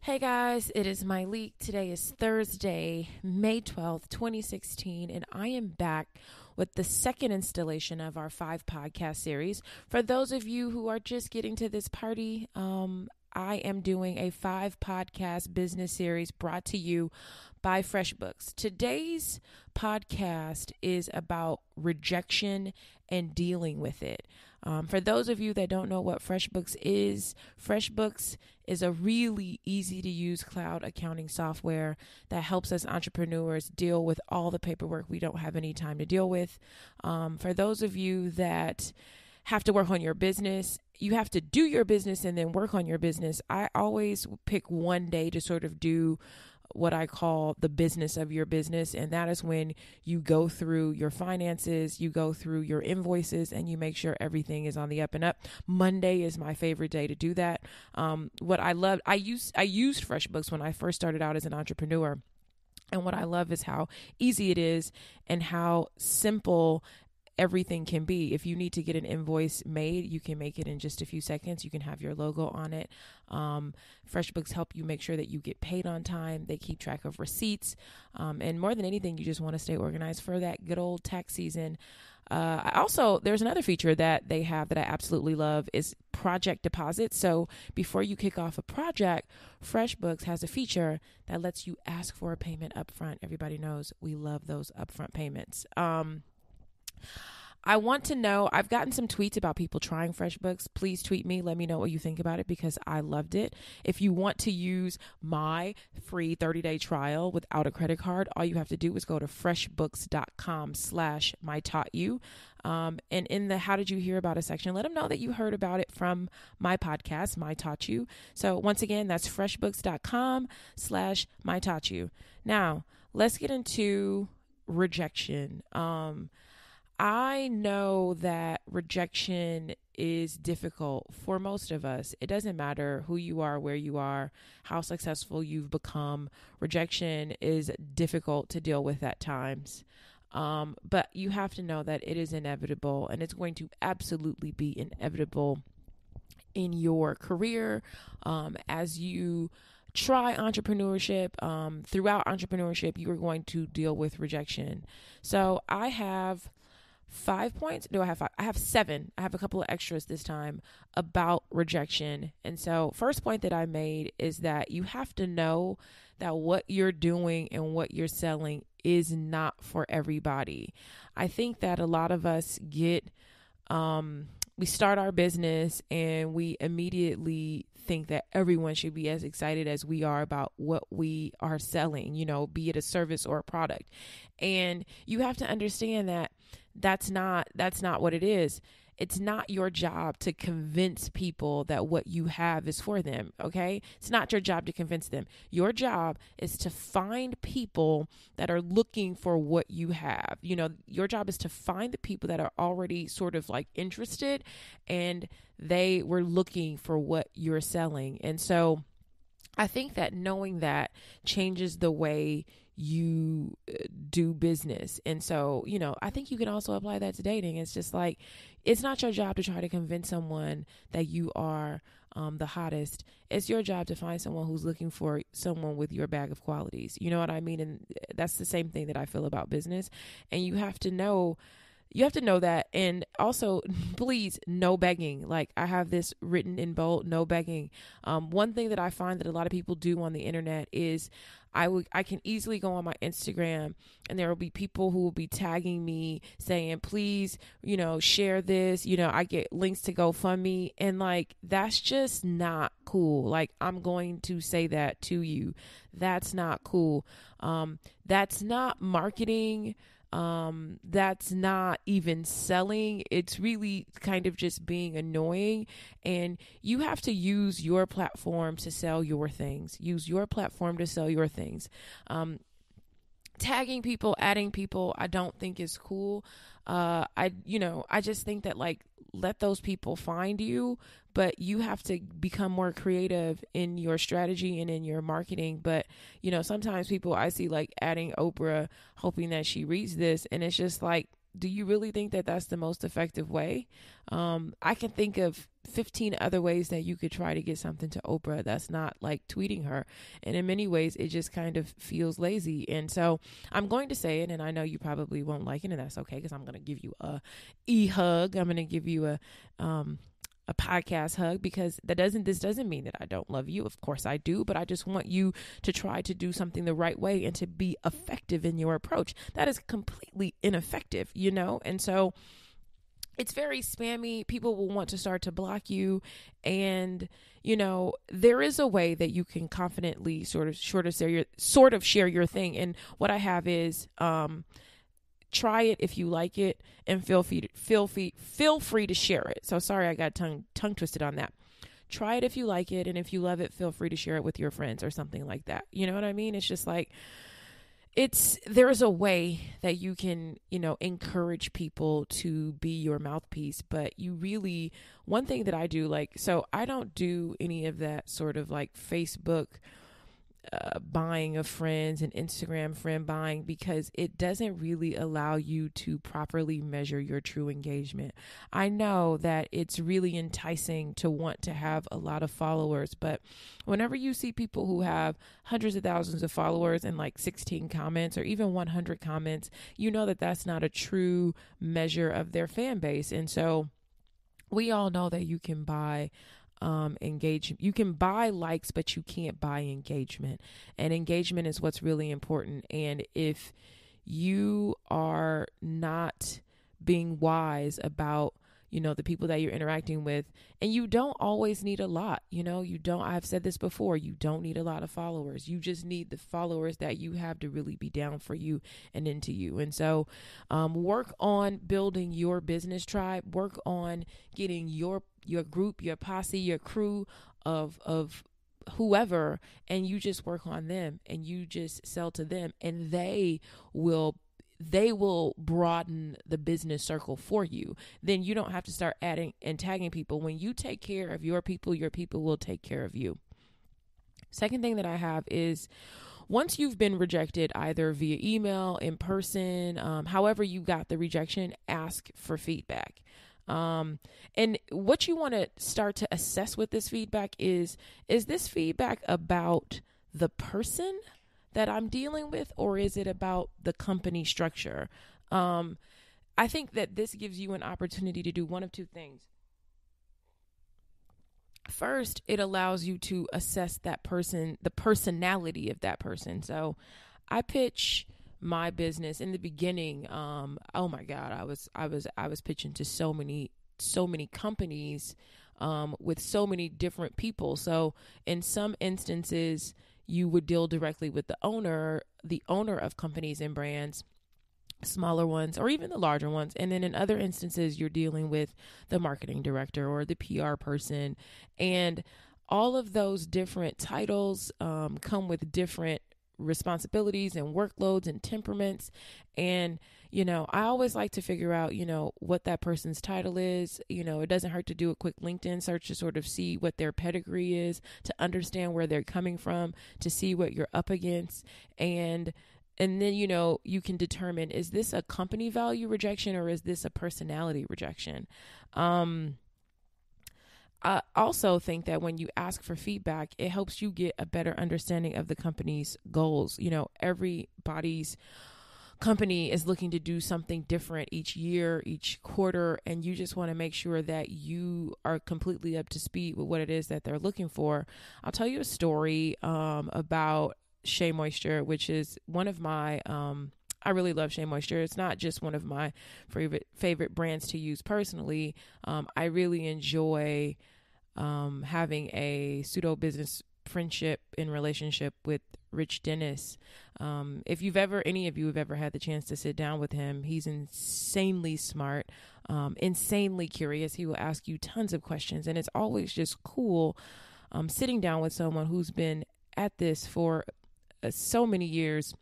Hey guys, it is my leak. Today is Thursday, May 12th, 2016, and I am back with the second installation of our 5 podcast series. For those of you who are just getting to this party, I am doing a 5 podcast business series brought to you by FreshBooks. Today's podcast is about rejection and dealing with it. For those of you that don't know what FreshBooks is a really easy to use cloud accounting software that helps us entrepreneurs deal with all the paperwork we don't have any time to deal with. For those of you that have to work on your business, you have to do your business and then work on your business. I always pick one day to sort of do what I call the business of your business. And that is when you go through your finances, you go through your invoices, and you make sure everything is on the up and up. Monday is my favorite day to do that. What I love, I used FreshBooks when I first started out as an entrepreneur. And what I love is how easy it is and how simple everything can be. If you need to get an invoice made, you can make it in just a few seconds. You can have your logo on it. FreshBooks help you make sure that you get paid on time. They keep track of receipts. And more than anything, you just want to stay organized for that good old tax season. There's another feature that they have that I absolutely love is project deposits. So before you kick off a project, FreshBooks has a feature that lets you ask for a payment upfront. Everybody knows we love those upfront payments. I want to know, I've gotten some tweets about people trying FreshBooks. Please tweet me. Let me know what you think about it because I loved it. If you want to use my free 30-day trial without a credit card, all you have to do is go to freshbooks.com/mytaughtyou. And in the How Did You Hear About It section, let them know that you heard about it from my podcast, My Taught You. So once again, that's freshbooks.com/mytaughtyou. Now, let's get into rejection. I know that rejection is difficult for most of us. It doesn't matter who you are, where you are, how successful you've become. Rejection is difficult to deal with at times. But you have to know that it is inevitable, and it's going to absolutely be inevitable in your career as you try entrepreneurship. Throughout entrepreneurship, you are going to deal with rejection. So I have 5 points. No, I have 5. I have 7. I have a couple of extras this time about rejection. And so first point that I made is that you have to know that what you're doing and what you're selling is not for everybody. I think that a lot of us we start our business and we immediately think that everyone should be as excited as we are about what we are selling, be it a service or a product. And you have to understand that that's not what it is. It's not your job to convince people that what you have is for them, okay? It's not your job to convince them. Your job is to find people that are looking for what you have. Your job is to find the people that are already sort of like interested and they were looking for what you're selling. And so I think that knowing that changes the way you do business. And so, I think you can also apply that to dating. It's just like, it's not your job to try to convince someone that you are the hottest. It's your job to find someone who's looking for someone with your bag of qualities. You know what I mean? And that's the same thing that I feel about business. And you have to know that. And also, please, no begging. Like I have this written in bold, no begging. One thing that I find that a lot of people do on the internet is I can easily go on my Instagram and there will be people who will be tagging me saying, please, share this, I get links to GoFundMe. And like, that's just not cool. Like, I'm going to say that to you. That's not cool. That's not marketing. That's not even selling. It's really kind of just being annoying. And you have to use your platform to sell your things. Use your platform to sell your things. Tagging people, adding people, I don't think is cool. I just think that like, let those people find you, but you have to become more creative in your strategy and in your marketing. But, sometimes people I see like adding Oprah, hoping that she reads this. And it's just like, do you really think that that's the most effective way? I can think of 15 other ways that you could try to get something to Oprah that's not like tweeting her. And in many ways, it just kind of feels lazy. And so I'm going to say it, and I know you probably won't like it, and that's okay, because I'm going to give you a e-hug. I'm going to give you a podcast hug, because this doesn't mean that I don't love you. Of course I do, but I just want you to try to do something the right way and to be effective in your approach. That is completely ineffective, and so it's very spammy. People will want to start to block you, and there is a way that you can confidently sort of share your thing. And what I have is try it if you like it, and feel free to share it. So sorry, I got tongue twisted on that. Try it if you like it, and if you love it, feel free to share it with your friends or something like that. You know what I mean? It's just like, there's a way that you can, encourage people to be your mouthpiece, but one thing that I do, so I don't do any of that sort of like Facebook buying of friends and Instagram friend buying, because it doesn't really allow you to properly measure your true engagement. I know that it's really enticing to want to have a lot of followers, but whenever you see people who have hundreds of thousands of followers and like 16 comments or even 100 comments, you know that that's not a true measure of their fan base. And so we all know that you can buy engagement. You can buy likes, but you can't buy engagement. And engagement is what's really important. And if you are not being wise about, the people that you're interacting with, and you don't always need a lot, I've said this before, you don't need a lot of followers. You just need the followers that you have to really be down for you and into you. And so work on building your business tribe, work on getting your group, your posse, your crew of whoever, and you just work on them, and you just sell to them, and they will broaden the business circle for you. Then you don't have to start adding and tagging people. When you take care of your people will take care of you. Second thing that I have is, once you've been rejected, either via email, in person, however you got the rejection, ask for feedback. And what you want to start to assess with this feedback is this feedback about the person that I'm dealing with, or is it about the company structure? I think that this gives you an opportunity to do one of two things. First, it allows you to assess that person, the personality of that person. So I pitch my business in the beginning. Oh my God, I was pitching to so many companies, with so many different people. So in some instances, you would deal directly with the owner of companies and brands, smaller ones or even the larger ones. And then in other instances, you're dealing with the marketing director or the PR person. And all of those different titles come with different responsibilities and workloads and temperaments. And, I always like to figure out, what that person's title is. It doesn't hurt to do a quick LinkedIn search to sort of see what their pedigree is, to understand where they're coming from, to see what you're up against. And then, you can determine, is this a company value rejection or is this a personality rejection? I also think that when you ask for feedback, it helps you get a better understanding of the company's goals. Everybody's company is looking to do something different each year, each quarter, and you just want to make sure that you are completely up to speed with what it is that they're looking for. I'll tell you a story about Shea Moisture, which is one of my I really love Shea Moisture. It's not just one of my favorite brands to use personally. I really enjoy having a pseudo business friendship and relationship with Rich Dennis. If any of you have ever had the chance to sit down with him, he's insanely smart, insanely curious. He will ask you tons of questions, and it's always just cool sitting down with someone who's been at this for so many years,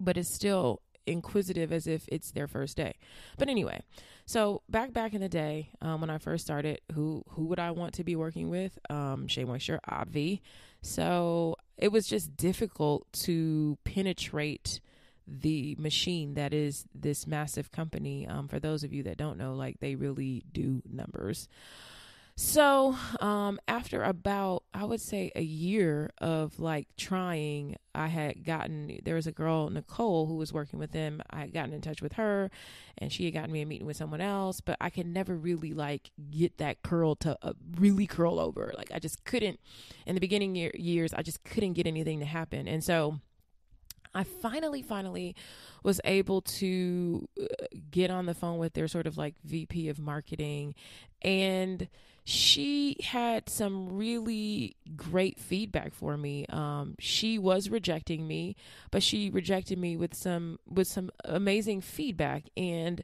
but is still inquisitive as if it's their first day. But anyway, so back in the day, when I first started, who would I want to be working with? Shea Moisture, obvi. So it was just difficult to penetrate the machine that is this massive company. For those of you that don't know, like, they really do numbers. So, after about, I would say, a year of like trying, there was a girl, Nicole, who was working with them. I had gotten in touch with her, and she had gotten me a meeting with someone else, but I could never really like get that curl to really curl over. Like, I just couldn't, in the beginning years, I just couldn't get anything to happen. And so I finally was able to get on the phone with their sort of like VP of marketing, and she had some really great feedback for me. She was rejecting me, but she rejected me with some amazing feedback. And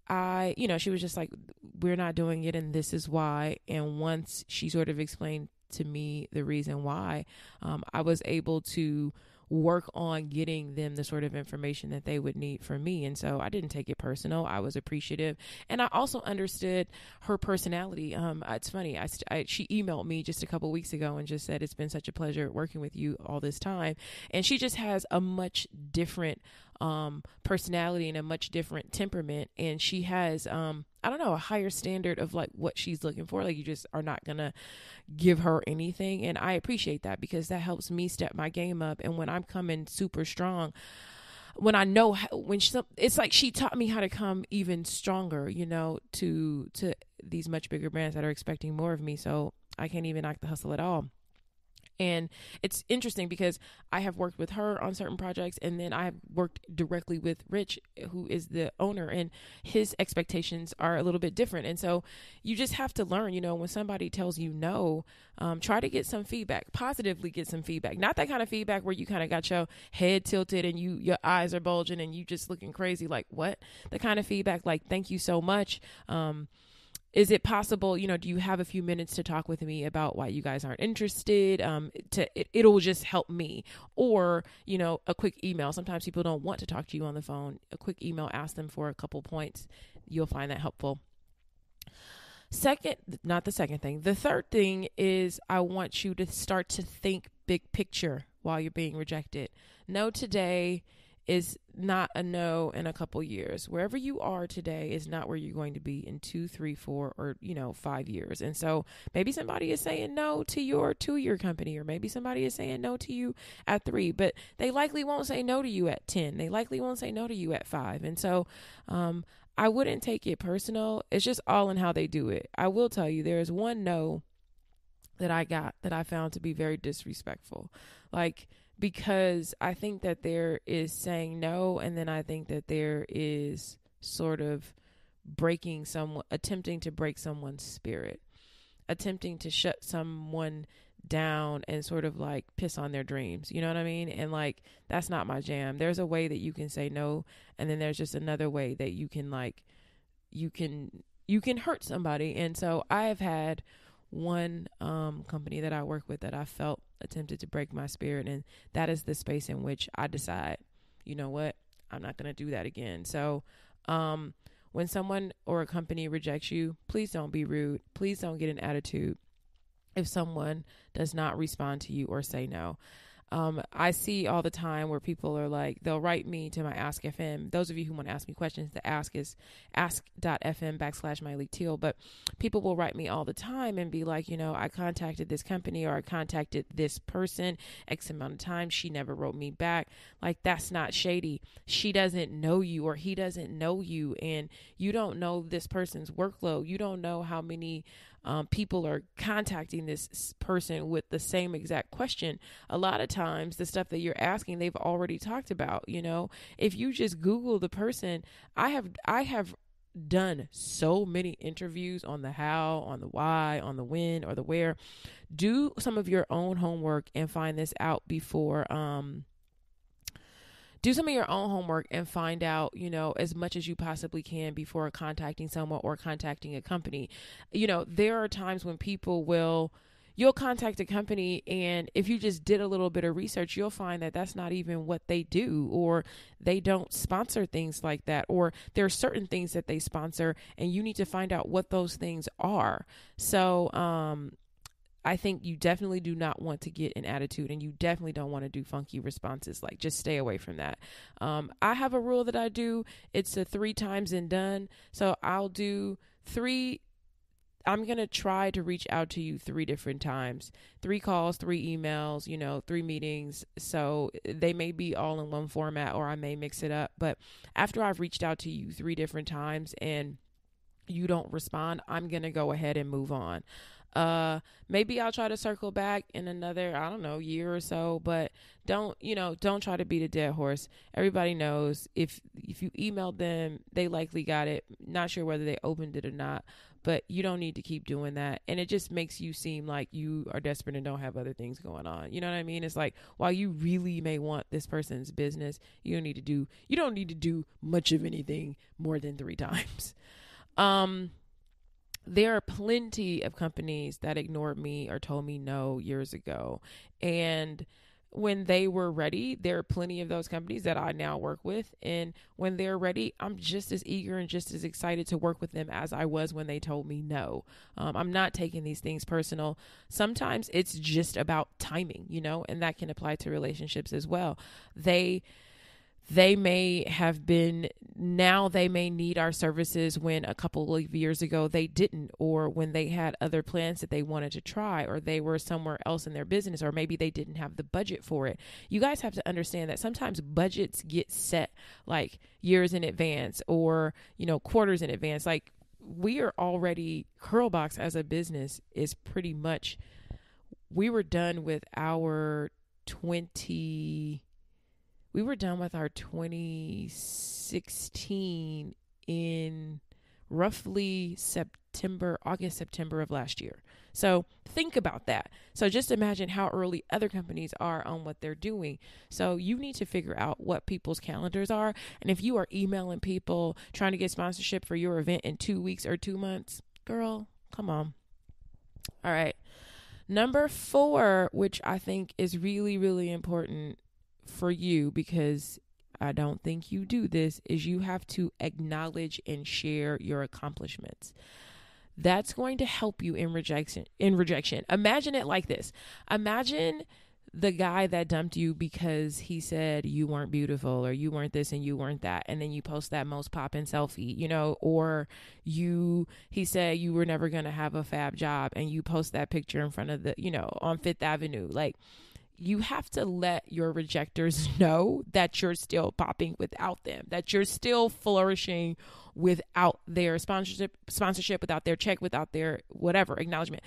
she was just like, we're not doing it, and this is why. And once she sort of explained to me the reason why, I was able to work on getting them the sort of information that they would need from me. And so I didn't take it personal. I was appreciative. And I also understood her personality. It's funny. She emailed me just a couple weeks ago and just said, it's been such a pleasure working with you all this time. And she just has a much different personality and a much different temperament. And she has, a higher standard of like what she's looking for. Like, you just are not going to give her anything. And I appreciate that, because that helps me step my game up. And when I'm coming super strong, when I know it's like she taught me how to come even stronger, to these much bigger brands that are expecting more of me. So I can't even knock the hustle at all. And it's interesting because I have worked with her on certain projects, and then I have worked directly with Rich, who is the owner, and his expectations are a little bit different. And so you just have to learn, when somebody tells you no, try to get some feedback, positively get some feedback. Not that kind of feedback where you kind of got your head tilted and your eyes are bulging and you just looking crazy. Like, what? The kind of feedback like, thank you so much. Is it possible, do you have a few minutes to talk with me about why you guys aren't interested? It'll just help me. Or, a quick email. Sometimes people don't want to talk to you on the phone. A quick email, ask them for a couple points. You'll find that helpful. The third thing is, I want you to start to think big picture while you're being rejected. No today is not a no in a couple years. Wherever you are today is not where you're going to be in 2, 3, 4, or 5 years. And so maybe somebody is saying no to your 2-year company, or maybe somebody is saying no to you at 3, but they likely won't say no to you at 10. They likely won't say no to you at 5. And so I wouldn't take it personal. It's just all in how they do it. I will tell you, there is one no that I got that I found to be very disrespectful. Because I think that there is saying no, and then I think that there is sort of attempting to break someone's spirit, attempting to shut someone down and sort of like piss on their dreams. You know what I mean? And like, that's not my jam. There's a way that you can say no, and then there's just another way that you can hurt somebody. And so I have had one company that I work with that I felt attempted to break my spirit, and that is the space in which I decide, you know what, I'm not going to do that again. So when someone or a company rejects you, please don't be rude. Please don't get an attitude if someone does not respond to you or say no. I see all the time where people are like, they'll write me to my Ask FM. Those of you who want to ask me questions, the ask is ask.fm/MyLeakTeal. But people will write me all the time and be like, I contacted this company, or I contacted this person X amount of times. She never wrote me back. Like, that's not shady. She doesn't know you, or he doesn't know you, and you don't know this person's workload. You don't know how many people are contacting this person with the same exact question. A lot of times the stuff that you're asking, they've already talked about. If you just Google the person, I have done so many interviews on the how, on the why, on the when, or the where. Do some of your own homework and find this out before, do some of your own homework and find out, as much as you possibly can before contacting someone or contacting a company. There are times when you'll contact a company, and if you just did a little bit of research, you'll find that that's not even what they do, or they don't sponsor things like that, or there are certain things that they sponsor, and you need to find out what those things are. So, I think you definitely do not want to get an attitude, and you definitely don't want to do funky responses. Like, just stay away from that. I have a rule that I do. It's a 3 times and done. So I'll do 3. I'm going to try to reach out to you 3 different times, 3 calls, 3 emails, 3 meetings. So they may be all in one format, or I may mix it up. But after I've reached out to you 3 different times and you don't respond, I'm going to go ahead and move on. Maybe I'll try to circle back in another, I don't know, year or so, but don't try to beat a dead horse. Everybody knows if you emailed them, they likely got it. Not sure whether they opened it or not, but you don't need to keep doing that. And it just makes you seem like you are desperate and don't have other things going on. You know what I mean? It's like, while you really may want this person's business, you don't need to do much of anything more than 3 times. There are plenty of companies that ignored me or told me no years ago. And when they were ready, there are plenty of those companies that I now work with. And when they're ready, I'm just as eager and just as excited to work with them as I was when they told me no. I'm not taking these things personal. Sometimes it's just about timing, and that can apply to relationships as well. They may have been, now they may need our services when a couple of years ago they didn't, or when they had other plans that they wanted to try, or they were somewhere else in their business, or maybe they didn't have the budget for it. You guys have to understand that sometimes budgets get set like years in advance, or, quarters in advance. Like, we are already, Curlbox as a business is pretty much, we were done with our 2016 in roughly August, September of last year. So think about that. So just imagine how early other companies are on what they're doing. So you need to figure out what people's calendars are. And if you are emailing people trying to get sponsorship for your event in 2 weeks or 2 months, girl, come on. All right. Number 4, which I think is really, really important for you, because I don't think you do this, is you have to acknowledge and share your accomplishments. That's going to help you in rejection. Imagine it like this. Imagine the guy that dumped you because he said you weren't beautiful, or you weren't this and you weren't that, and then you post that most poppin' selfie, or he said you were never going to have a fab job, and you post that picture in front of on 5th Avenue. Like, you have to let your rejectors know that you're still popping without them, that you're still flourishing without their sponsorship, without their check, without their whatever acknowledgement.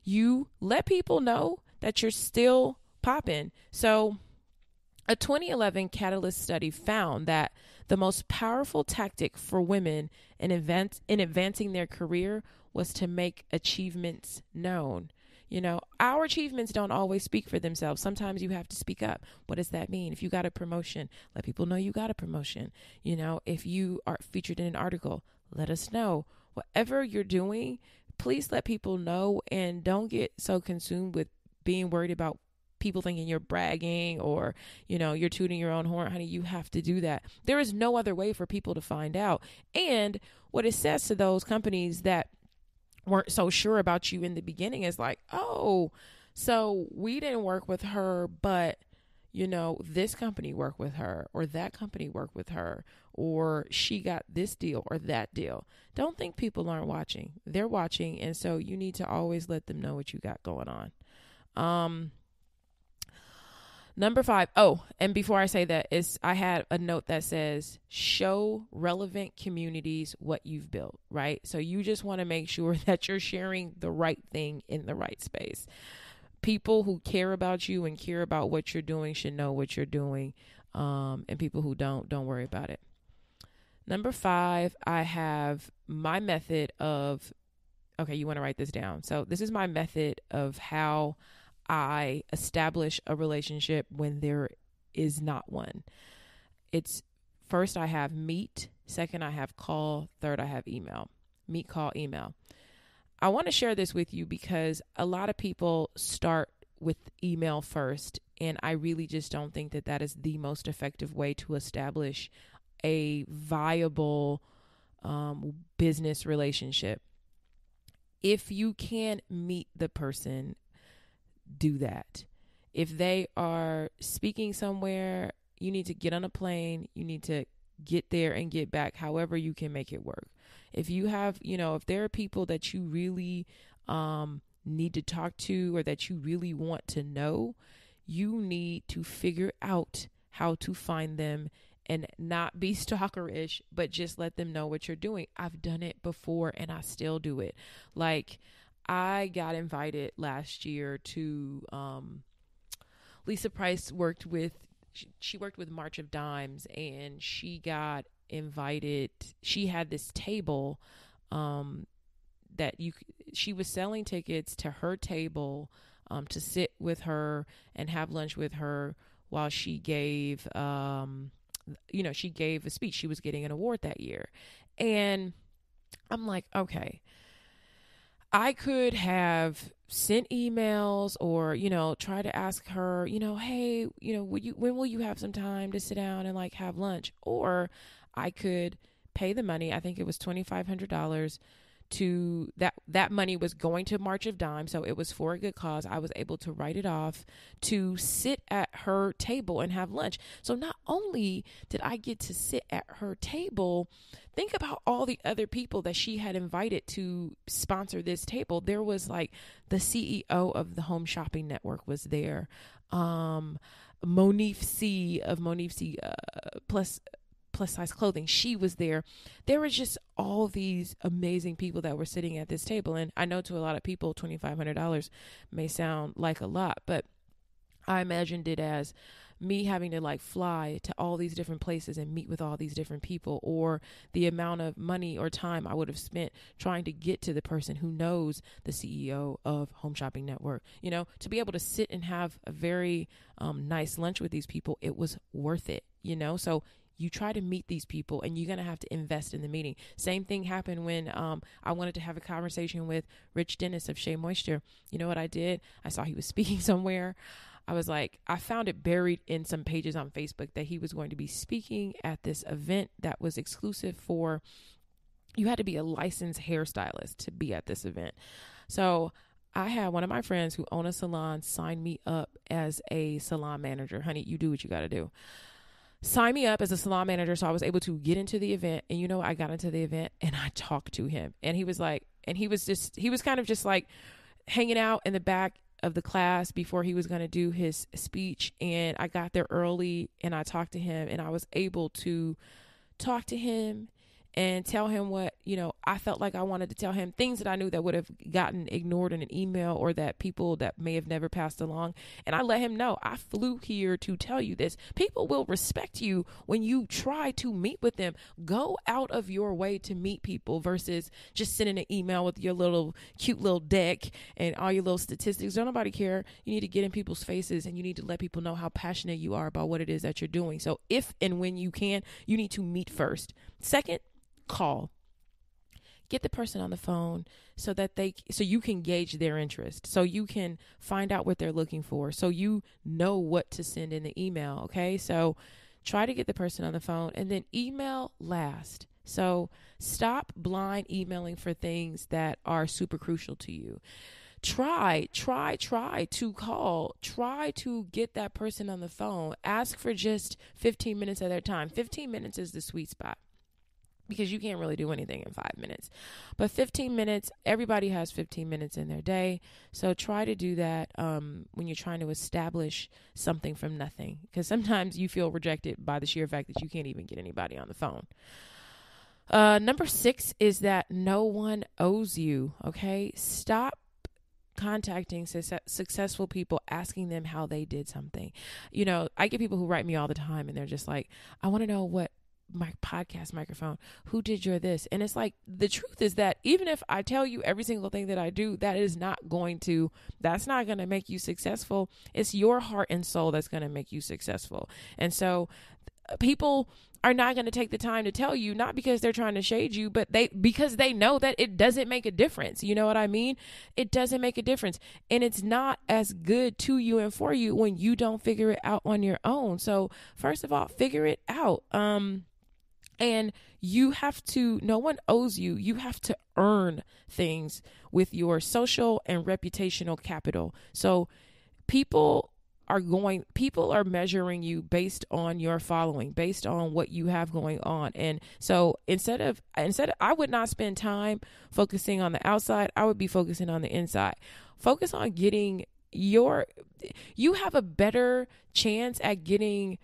You let people know that you're still popping. So a 2011 Catalyst study found that the most powerful tactic for women in advancing their career was to make achievements known. Our achievements don't always speak for themselves. Sometimes you have to speak up. What does that mean? If you got a promotion, let people know you got a promotion. If you are featured in an article, let us know. Whatever you're doing, please let people know, and don't get so consumed with being worried about people thinking you're bragging, or, you're tooting your own horn. Honey, you have to do that. There is no other way for people to find out. And what it says to those companies that weren't so sure about you in the beginning is like, oh, so we didn't work with her, but this company worked with her, or that company worked with her, or she got this deal or that deal. Don't think people aren't watching. They're watching. And so you need to always let them know what you got going on. Number 5. Oh, and before I say that, I had a note that says, show relevant communities what you've built, right? So you just want to make sure that you're sharing the right thing in the right space. People who care about you and care about what you're doing should know what you're doing. And people who don't worry about it. Number 5, I have my method of, okay, you want to write this down. So this is my method of how I establish a relationship when there is not one. It's first I have meet, second I have call, third I have email. Meet, call, email. I want to share this with you because a lot of people start with email first, and I really just don't think that that is the most effective way to establish a viable business relationship. If you can meet the person, do that. If they are speaking somewhere, you need to get on a plane. You need to get there and get back however you can make it work. If you have, if there are people that you really need to talk to or that you really want to know, you need to figure out how to find them and not be stalkerish, but just let them know what you're doing. I've done it before and I still do it. Like, I got invited last year to, Lisa Price she worked with March of Dimes, and she got invited. She had this table, she was selling tickets to her table, to sit with her and have lunch with her while she gave, she gave a speech. She was getting an award that year. And I'm like, okay, I could have sent emails or, try to ask her, hey, when will you have some time to sit down and like have lunch? Or I could pay the money. I think it was $2,500 to that money was going to March of Dimes. So it was for a good cause. I was able to write it off to sit at her table and have lunch. So not only did I get to sit at her table, think about all the other people that she had invited to sponsor this table. There was like the CEO of the Home Shopping Network was there. Monique C of Monique C plus size clothing. She was there. There was just all these amazing people that were sitting at this table. And I know to a lot of people, $2,500 may sound like a lot, but I imagined it as me having to like fly to all these different places and meet with all these different people, or the amount of money or time I would have spent trying to get to the person who knows the CEO of Home Shopping Network. To be able to sit and have a very nice lunch with these people, it was worth it, so you try to meet these people and you're going to have to invest in the meeting. Same thing happened when I wanted to have a conversation with Rich Dennis of Shea Moisture. You know what I did? I saw he was speaking somewhere. I was like, I found it buried in some pages on Facebook that he was going to be speaking at this event that was exclusive for, you had to be a licensed hairstylist to be at this event. So I had one of my friends who own a salon sign me up as a salon manager. Honey, you do what you got to do. Sign me up as a salon manager. So I was able to get into the event, and I got into the event and I talked to him, and he was kind of just like hanging out in the back of the class before he was going to do his speech. And I got there early and I talked to him, and I was able to talk to him and tell him what, I felt like I wanted to tell him, things that I knew that would have gotten ignored in an email or that people that may have never passed along. And I let him know, I flew here to tell you this. People will respect you when you try to meet with them. Go out of your way to meet people versus just sending an email with your little cute little deck and all your little statistics. Don't nobody care. You need to get in people's faces and you need to let people know how passionate you are about what it is that you're doing. So if and when you can, you need to meet first. Second, call. Get the person on the phone so you can gauge their interest, so you can find out what they're looking for, so you know what to send in the email. Okay, so try to get the person on the phone, and then email last. So stop blind emailing for things that are super crucial to you. Try to call. Try to get that person on the phone. Ask for just 15 minutes of their time. 15 minutes is the sweet spot, because you can't really do anything in 5 minutes. But 15 minutes, everybody has 15 minutes in their day. So try to do that when you're trying to establish something from nothing, because sometimes you feel rejected by the sheer fact that you can't even get anybody on the phone. Number 6 is that no one owes you. Okay, stop contacting successful people, asking them how they did something. I get people who write me all the time and they're just like, I want to know what my podcast microphone, who did your this? And it's like, the truth is that even if I tell you every single thing that I do, that's not going to make you successful. It's your heart and soul that's going to make you successful. And so people are not going to take the time to tell you, not because they're trying to shade you, but because they know that it doesn't make a difference. You know what I mean? It doesn't make a difference. And it's not as good to you and for you when you don't figure it out on your own. So first of all, figure it out. And you have to, no one owes you. You have to earn things with your social and reputational capital. So people are measuring you based on your following, based on what you have going on. And so instead I would not spend time focusing on the outside. I would be focusing on the inside. Focus on getting you have a better chance at getting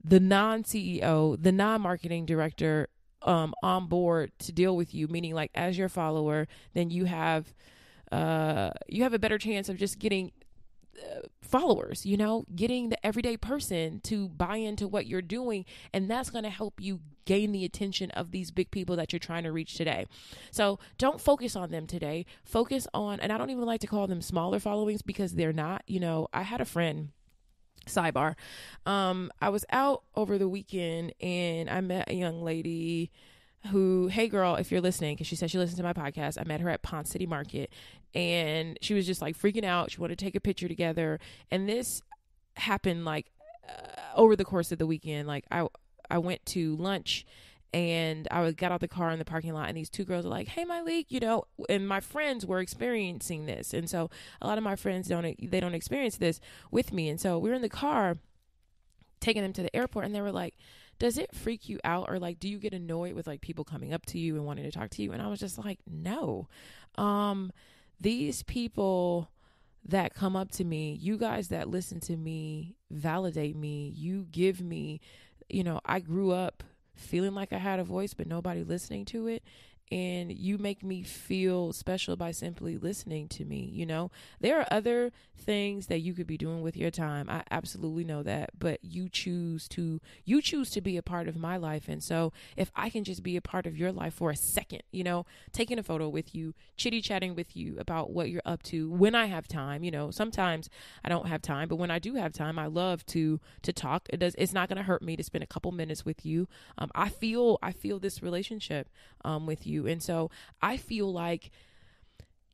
the non-CEO, the non-marketing director on board to deal with you, meaning like as your follower, then you have a better chance of just getting followers, getting the everyday person to buy into what you're doing. And that's going to help you gain the attention of these big people that you're trying to reach today. So don't focus on them today. Focus on, and I don't even like to call them smaller followings because they're not. I had a friend, sidebar. I was out over the weekend and I met a young lady who, hey girl, if you're listening, because she said she listened to my podcast. I met her at Ponce City Market and she was just like freaking out. She wanted to take a picture together. And this happened like over the course of the weekend. Like I went to lunch and I got out the car in the parking lot and these two girls are like, hey, Myleik, and my friends were experiencing this. And so a lot of my friends don't experience this with me. And so we were in the car taking them to the airport and they were like, does it freak you out? Or like, do you get annoyed with like people coming up to you and wanting to talk to you? And I was just like, no. These people that come up to me, you guys that listen to me, validate me, you give me, I grew up feeling like I had a voice, but nobody listening to it. And you make me feel special by simply listening to me. There are other things that you could be doing with your time. I absolutely know that, but you choose to be a part of my life. And so if I can just be a part of your life for a second, taking a photo with you, chitty chatting with you about what you're up to when I have time, sometimes I don't have time, but when I do have time, I love to talk. It's not going to hurt me to spend a couple minutes with you. I feel this relationship, with you. And so I feel like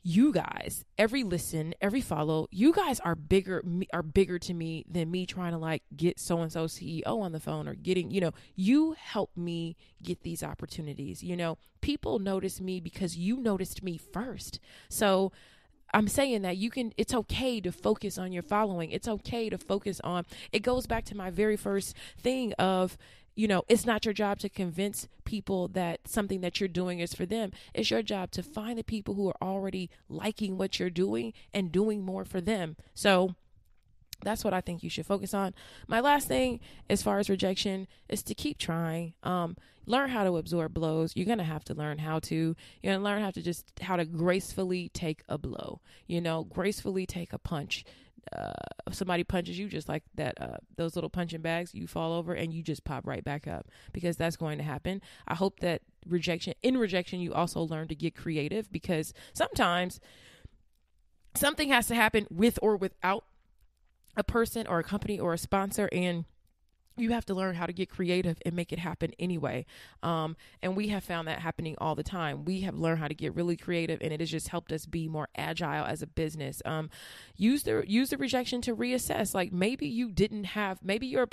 you guys, every listen, every follow, you guys are bigger to me than me trying to like get so-and-so CEO on the phone or getting, you help me get these opportunities. People notice me because you noticed me first. So I'm saying that it's okay to focus on your following. It's okay to focus on, it goes back to my very first thing of, it's not your job to convince people that something that you're doing is for them. It's your job to find the people who are already liking what you're doing and doing more for them. So that's what I think you should focus on. My last thing as far as rejection is to keep trying. Learn how to absorb blows. You're going to have to learn how to. You're going to learn how to gracefully take a blow, gracefully take a punch. If somebody punches you, just like that, those little punching bags, you fall over and you just pop right back up, because that's going to happen. I hope that in rejection, you also learn to get creative, because sometimes something has to happen with or without a person or a company or a sponsor, and you have to learn how to get creative and make it happen anyway. And we have found that happening all the time. We have learned how to get really creative, and it has just helped us be more agile as a business. Use the rejection to reassess. Like maybe your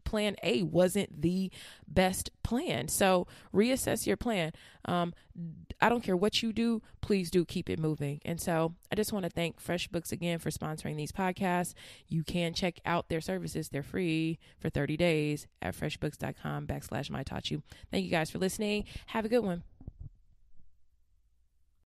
plan A wasn't the best plan. So reassess your plan. I don't care what you do, please do keep it moving. And so I just want to thank FreshBooks again for sponsoring these podcasts. You can check out their services. They're free for 30 days at freshbooks.com/mytaughtyou. Thank you guys for listening. Have a good one.